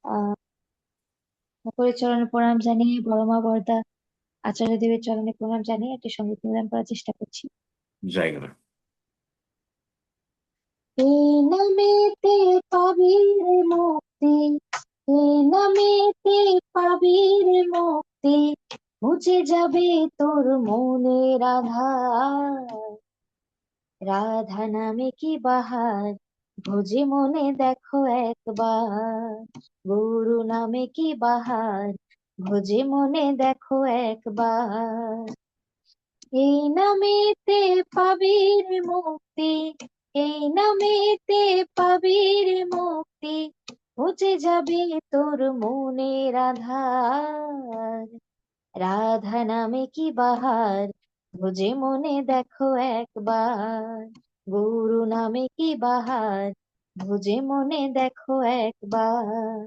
আহ ঠাকুরের চরণে প্রণাম জানিয়ে, বড় মা বড়দা আচার্য দেবের চরণে প্রণাম জানিয়ে একটি সঙ্গীত নিবেদন করার চেষ্টা করছি। জয় গুরু। এই নামেতে পাবি রে মুক্তি, এই নামেতে পাবি রে মুক্তি, মুছে যাবে তোর মনের আধার। রাধা নামে কি বাহার, ভোজে মনে দেখো একবার। গুরু নামে কি বাহার, ভোজে মনে দেখো একবার। এই নামেতে পাবি রে মুক্তি, এই নামেতে পাবি রে মুক্তি, মুছে যাবে তোর মনের আধার। রাধা নামে কি বাহার, ভোজে মনে দেখো একবার। গুরু নামে কি বাহার, ভোজে মনে দেখো একবার।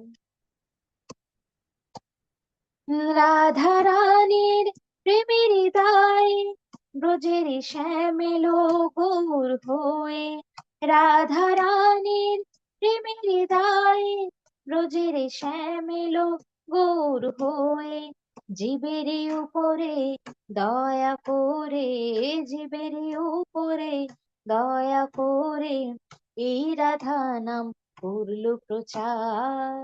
রাধা রানীর প্রেমের দায়, ব্রজের শ্যামেলো গৌর হয়ে। রাধা রানীর প্রেমের দায়, ব্রজের শ্যামেলো গৌর হয়ে। জীবের উপরে দয়া করে, জীবের উপরে দয়া করে, এই রাধা নাম করলো প্রচার।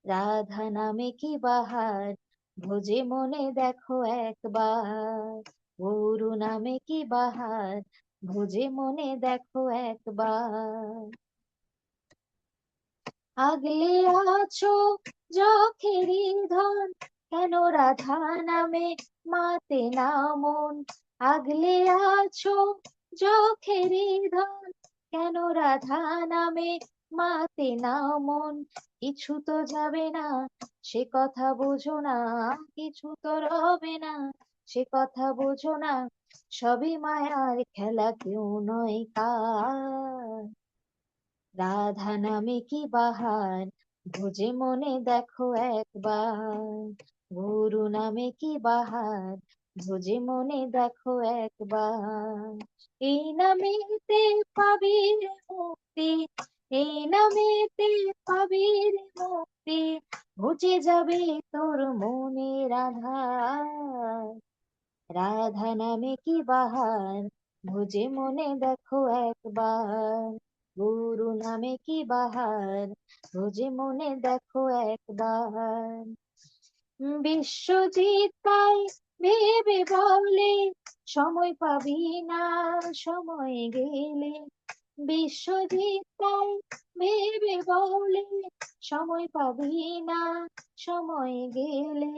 রাধা নামে কি বাহার, ভোজে মনে দেখো একবার। গুরু নামে কি বাহার, ভোজে মনে দেখো একবার। আগলে আছো যখেরি ধন, কেন রাধা নামে মাতে না মন। আগলে আছো যখেরি ধন, কেন রাধা নামে মাতে না মন। কিছু তো যাবে না, সে কথা বোঝো না, কিছু তো রবে না, সে কথা বোঝো না। সবই মায়ার খেলা, কেউ নয় কার। রাধা নামে কি বাহার, ভোজে মনে দেখো একবার। গুরু নামে কি বাহার, ভোজে মনে দেখো একবার। এই নামেতে পাবি রে মুক্তি, এই নামেতে পাবি রে মুক্তি, ঘুচে যাবে তোর মনের আধার। রাধা নামে কি বাহার, ভোজে মনে দেখো একবার। গুরু নামে কি বাহার, ভোজে মনে দেখো একবার। বিশ্বজিৎ তাই ভেবে বলে, সময় পাবি না সময় গেলে। বিশ্বজিৎ তাই ভেবে বলে, সময় পাবি না সময় গেলে।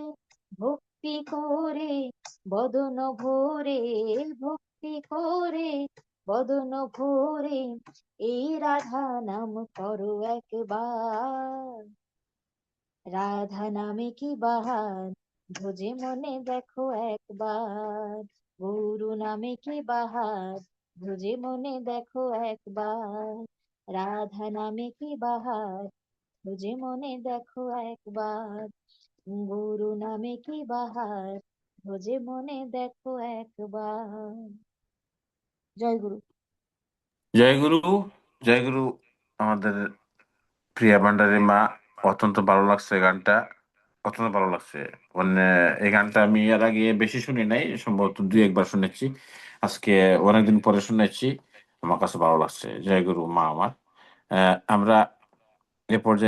ভক্তি করে বদন ভরে, ভক্তি করে বদন ভরে, এই রাধা নাম করো একবার। রাধা নামে কি বাহার, ভোজে মনে দেখো একবার। গুরু নামে কি বাহার, ভোজে মনে দেখো একবার। রাধা নামে কি বাহার, ভোজে মনে দেখো একবার। গুরু নামে কি বাহার, ভোজে মনে দেখো একবার। জয় গুরু। জয় গুরু। জয় গুরু। আমাদের প্রিয়া ভান্ডারী মা, অত্যন্ত ভালো লাগছে গানটা, অত্যন্ত ভালো লাগছে। মানে এই গানটা আমি এর আগে বেশি শুনি নাই, সম্ভবত দুই একবার শুনেছি। আজকে অনেকদিন পরে শুনেছি, আমার কাছে ভালো লাগছে। জয় গুরু মা আমার। আমরা এ পর্যায়ে